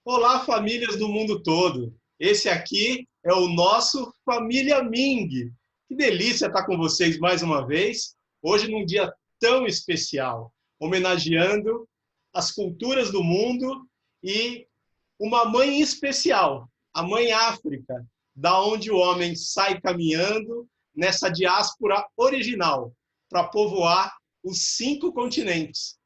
Olá, famílias do mundo todo. Esse aqui é o nosso Família Ming. Que delícia estar com vocês mais uma vez, hoje num dia tão especial, homenageando as culturas do mundo e uma mãe especial, a Mãe África, da onde o homem sai caminhando nessa diáspora original para povoar os 5 continentes.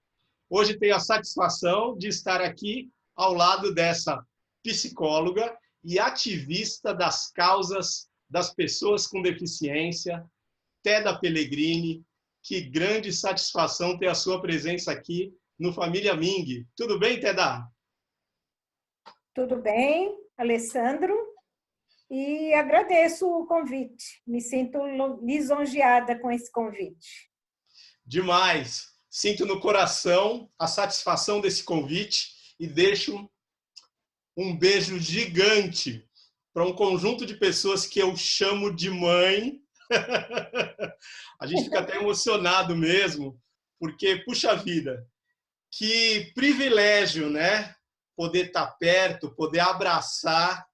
Hoje tenho a satisfação de estar aqui ao lado dessa psicóloga e ativista das causas das pessoas com deficiência, Teda Pellegrini. Que grande satisfação ter a sua presença aqui no Família Ming. Tudo bem, Teda? Tudo bem, Alessandro? E agradeço o convite. Me sinto lisonjeada com esse convite. Demais. Sinto no coração a satisfação desse convite e deixo um beijo gigante para um conjunto de pessoas que eu chamo de mãe. A gente fica até emocionado mesmo, porque, puxa vida, que privilégio, né? Poder estar perto, poder abraçar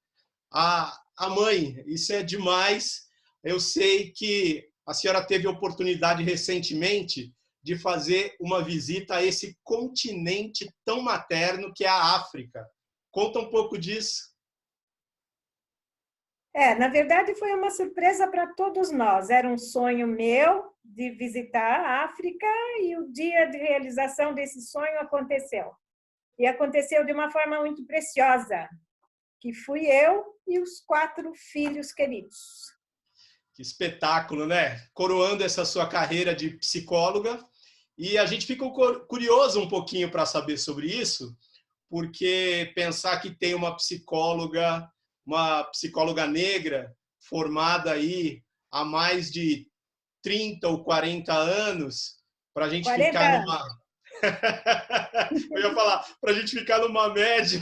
a mãe. Isso é demais. Eu sei que a senhora teve a oportunidade recentemente de fazer uma visita a esse continente tão materno que é a África. Conta um pouco disso. Na verdade, foi uma surpresa para todos nós. Era um sonho meu de visitar a África e o dia de realização desse sonho aconteceu. E aconteceu de uma forma muito preciosa, que fui eu e os 4 filhos queridos. Que espetáculo, né? Coroando essa sua carreira de psicóloga. E a gente fica curioso um pouquinho para saber sobre isso, porque pensar que tem uma psicóloga negra formada aí há mais de 30 ou 40 anos, para a gente 40 ficar anos. numa. Eu ia falar, para a gente ficar numa média,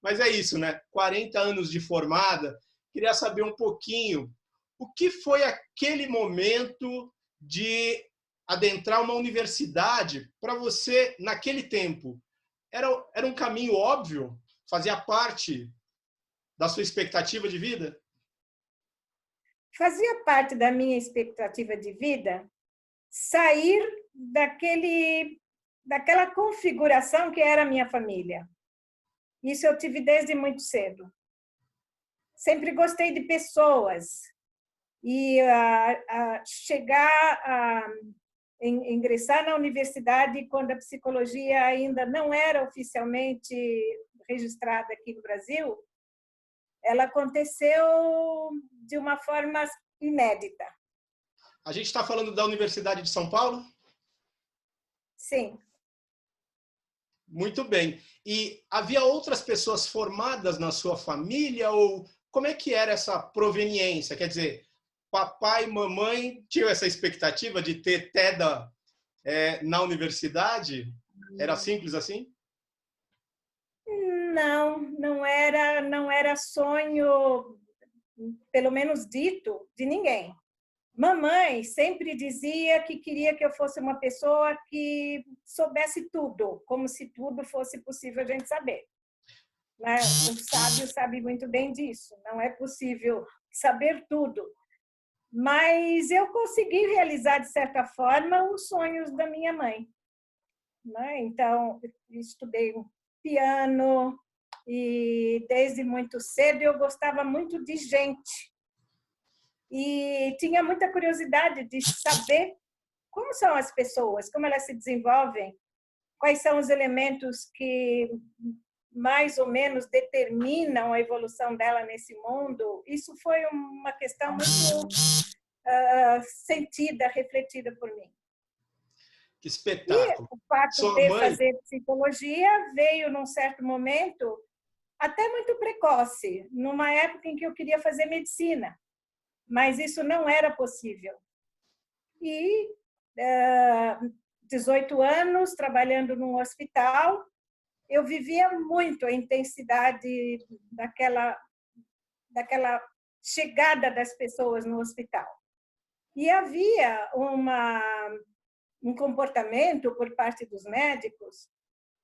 mas é isso, né? 40 anos de formada. Queria saber um pouquinho o que foi aquele momento de adentrar uma universidade para você naquele tempo. Era um caminho óbvio? Fazia parte da sua expectativa de vida? Fazia parte da minha expectativa de vida sair daquela configuração que era a minha família. Isso eu tive desde muito cedo. Sempre gostei de pessoas e chegar a ingressar na universidade quando a psicologia ainda não era oficialmente registrada aqui no Brasil, ela aconteceu de uma forma inédita. A gente está falando da Universidade de São Paulo? Sim. Muito bem. E havia outras pessoas formadas na sua família ou como é que era essa proveniência? Quer dizer, papai e mamãe tinham essa expectativa de ter TEDA na universidade? Era simples assim? Não era sonho, pelo menos dito, de ninguém. Mamãe sempre dizia que queria que eu fosse uma pessoa que soubesse tudo, como se tudo fosse possível a gente saber. Né? O sábio sabe muito bem disso, não é possível saber tudo. Mas eu consegui realizar, de certa forma, os sonhos da minha mãe. Né? Então, estudei piano e desde muito cedo eu gostava muito de gente. E tinha muita curiosidade de saber como são as pessoas, como elas se desenvolvem, quais são os elementos que mais ou menos determinam a evolução dela nesse mundo. Isso foi uma questão muito sentida, refletida por mim. Que E espetáculo. o fato Sua de mãe? fazer psicologia veio num certo momento, até muito precoce, numa época em que eu queria fazer medicina, mas isso não era possível. E 18 anos trabalhando num hospital, eu vivia muito a intensidade daquela chegada das pessoas no hospital. E havia um comportamento por parte dos médicos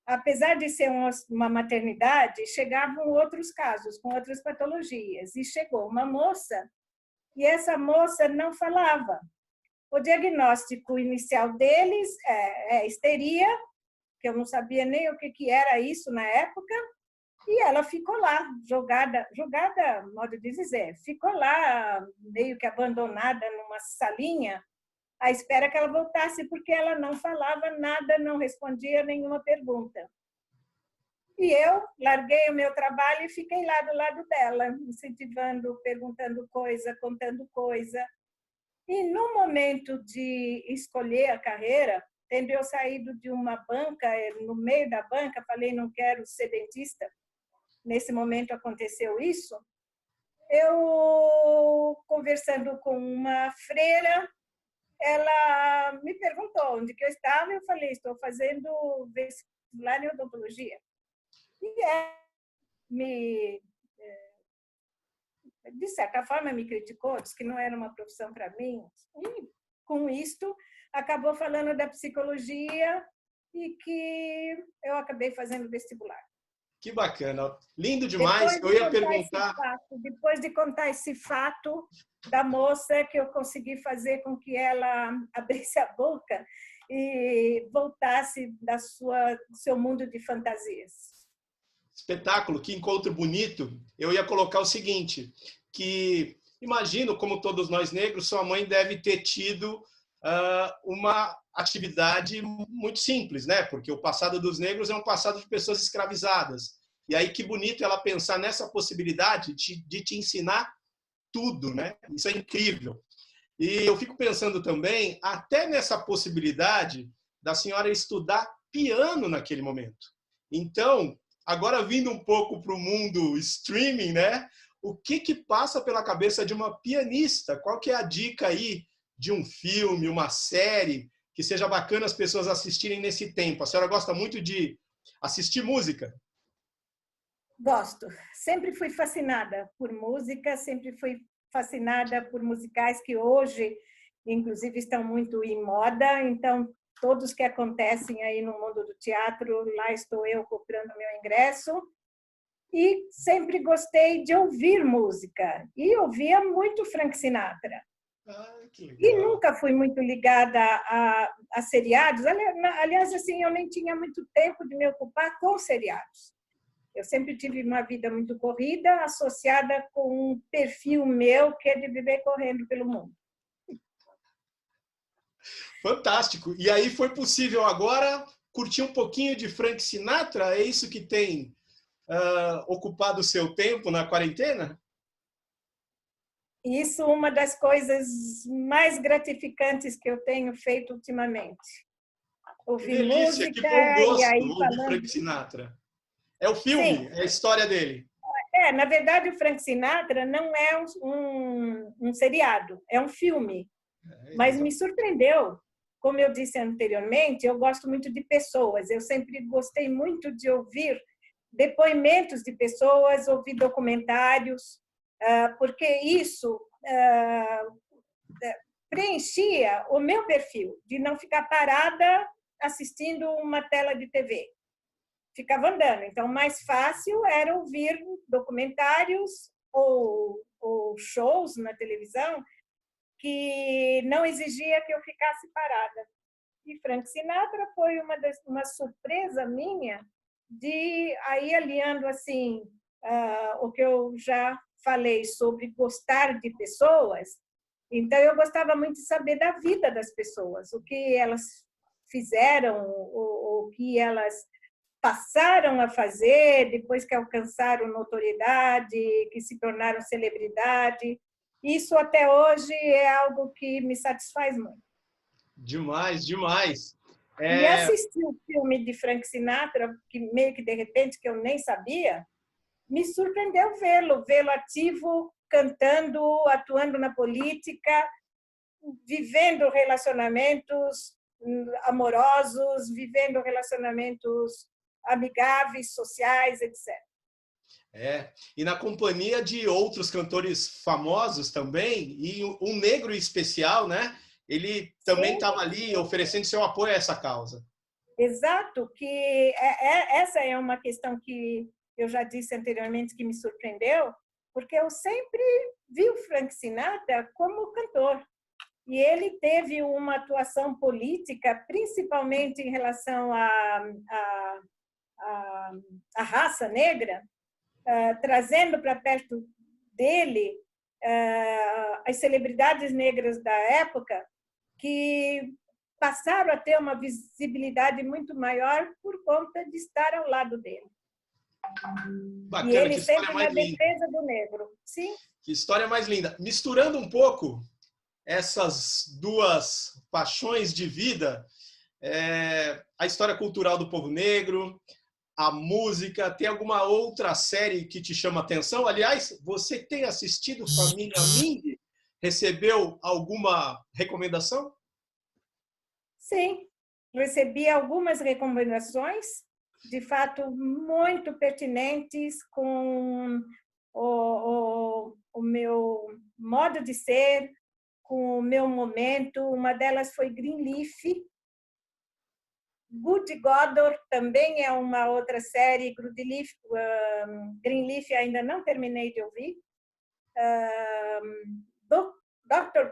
apesar de ser uma maternidade, chegavam outros casos com outras patologias. E chegou uma moça, e essa moça não falava. O diagnóstico inicial deles é histeria, que eu não sabia nem o que era isso na época, e ela ficou lá, jogada, modo de dizer, ficou lá meio que abandonada numa salinha, à espera que ela voltasse, porque ela não falava nada, não respondia nenhuma pergunta. E eu larguei o meu trabalho e fiquei lá do lado dela, incentivando, perguntando coisa, contando coisa. E no momento de escolher a carreira, tendo eu saído de uma banca, no meio da banca, falei, não quero ser dentista. Nesse momento aconteceu isso. Eu, conversando com uma freira, ela me perguntou onde que eu estava, eu falei, estou fazendo vestibular em odontologia. E ela de certa forma, me criticou, disse que não era uma profissão para mim. E, com isto, acabou falando da psicologia e que eu acabei fazendo vestibular. Que bacana. Lindo demais. Eu ia perguntar... Depois de contar esse fato da moça, que eu consegui fazer com que ela abrisse a boca e voltasse do seu mundo de fantasias. Espetáculo, que encontro bonito. Eu ia colocar o seguinte, que imagino, como todos nós negros, sua mãe deve ter tido uma atividade muito simples, né? Porque o passado dos negros é um passado de pessoas escravizadas. E aí que bonito ela pensar nessa possibilidade de te ensinar tudo, né? Isso é incrível. E eu fico pensando também até nessa possibilidade da senhora estudar piano naquele momento. Então, agora vindo um pouco para o mundo streaming, né? O que passa pela cabeça de uma pianista? Qual que é a dica aí de um filme, uma série, que seja bacana as pessoas assistirem nesse tempo? A senhora gosta muito de assistir música? Gosto. Sempre fui fascinada por música, sempre fui fascinada por musicais que hoje, inclusive, estão muito em moda. Então, todos que acontecem aí no mundo do teatro, lá estou eu comprando meu ingresso. E sempre gostei de ouvir música. E ouvia muito Frank Sinatra. E nunca fui muito ligada a seriados. Aliás, assim, eu nem tinha muito tempo de me ocupar com seriados. Eu sempre tive uma vida muito corrida, associada com um perfil meu, que é de viver correndo pelo mundo. Fantástico! E aí foi possível agora curtir um pouquinho de Frank Sinatra? É isso que tem ocupado o seu tempo na quarentena? Isso é uma das coisas mais gratificantes que eu tenho feito ultimamente. Que delícia, que bom gosto ouvir Frank Sinatra. É o filme, sim, é a história dele. Na verdade, o Frank Sinatra não é um seriado, é um filme. Mas me surpreendeu. Como eu disse anteriormente, eu gosto muito de pessoas. Eu sempre gostei muito de ouvir depoimentos de pessoas, ouvir documentários, porque isso preenchia o meu perfil, de não ficar parada assistindo uma tela de TV. Ficava andando. Então, mais fácil era ouvir documentários ou shows na televisão que não exigia que eu ficasse parada. E Frank Sinatra foi uma surpresa minha de aí aliando assim o que eu já falei sobre gostar de pessoas. Então, eu gostava muito de saber da vida das pessoas, o que elas fizeram, o que elas passaram a fazer depois que alcançaram notoriedade, que se tornaram celebridade. Isso até hoje é algo que me satisfaz muito. Demais, demais. E assistir o filme de Frank Sinatra, que meio que de repente que eu nem sabia, me surpreendeu vê-lo ativo, cantando, atuando na política, vivendo relacionamentos amorosos, vivendo relacionamentos amigáveis, sociais, etc. E na companhia de outros cantores famosos também, e um negro especial, né? Ele também estava ali oferecendo seu apoio a essa causa. Exato, que essa é uma questão que eu já disse anteriormente que me surpreendeu, porque eu sempre vi o Frank Sinatra como cantor. E ele teve uma atuação política, principalmente em relação à raça negra, trazendo para perto dele as celebridades negras da época, que passaram a ter uma visibilidade muito maior por conta de estar ao lado dele. Bacana, e ele que história sempre mais na linda. defesa do negro. Sim. Que história mais linda. Misturando um pouco essas duas paixões de vida, a história cultural do povo negro, a música, tem alguma outra série que te chama atenção? Aliás, você tem assistido Família Ming? Recebeu alguma recomendação? Sim, recebi algumas recomendações, de fato, muito pertinentes com o meu modo de ser, com o meu momento. Uma delas foi Greenleaf. Good Goddard também é uma outra série. Greenleaf ainda não terminei de ouvir. Dr.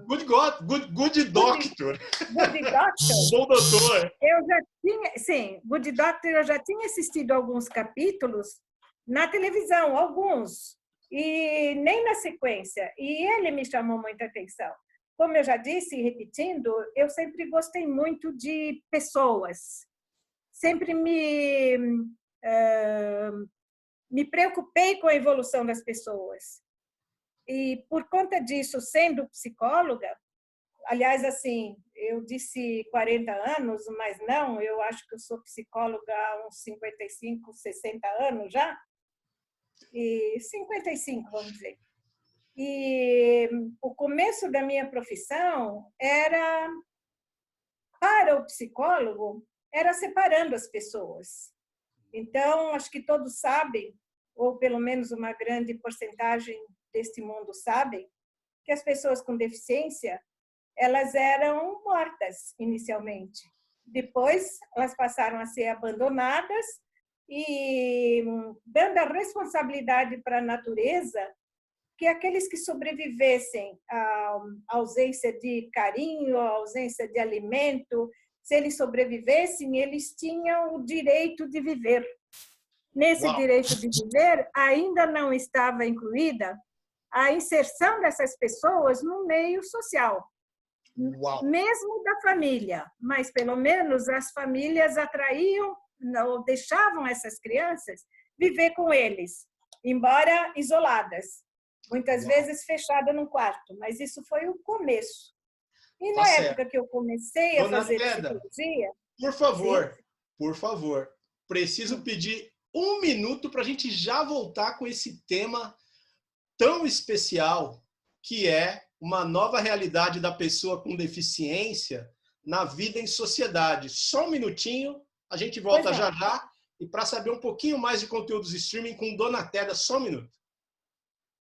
Good Doctor. Good Doctor. Bom doutor. Eu já tinha, sim, Good Doctor eu já tinha assistido alguns capítulos na televisão, alguns, e nem na sequência. E ele me chamou muita atenção. Como eu já disse, repetindo, eu sempre gostei muito de pessoas. Sempre me preocupei com a evolução das pessoas. E por conta disso, sendo psicóloga, aliás, assim, eu disse 40 anos, mas não, eu acho que eu sou psicóloga há uns 55, 60 anos já. E 55, vamos dizer. E o começo da minha profissão era, para o psicólogo, era separando as pessoas. Então, acho que todos sabem, ou pelo menos uma grande porcentagem deste mundo sabem, que as pessoas com deficiência, elas eram mortas inicialmente. Depois, elas passaram a ser abandonadas e dando a responsabilidade para a natureza, que aqueles que sobrevivessem à ausência de carinho, à ausência de alimento, se eles sobrevivessem, eles tinham o direito de viver. Nesse direito de viver, ainda não estava incluída a inserção dessas pessoas no meio social. Mesmo da família, mas pelo menos as famílias atraíam ou deixavam essas crianças viver com eles, embora isoladas, muitas vezes fechadas num quarto, mas isso foi o começo. E na época que eu comecei a fazer psicologia... Por favor, preciso pedir um minuto para a gente já voltar com esse tema tão especial, que é uma nova realidade da pessoa com deficiência na vida em sociedade. Só um minutinho, a gente volta já já. E para saber um pouquinho mais de conteúdos streaming com Dona Teda, só um minuto.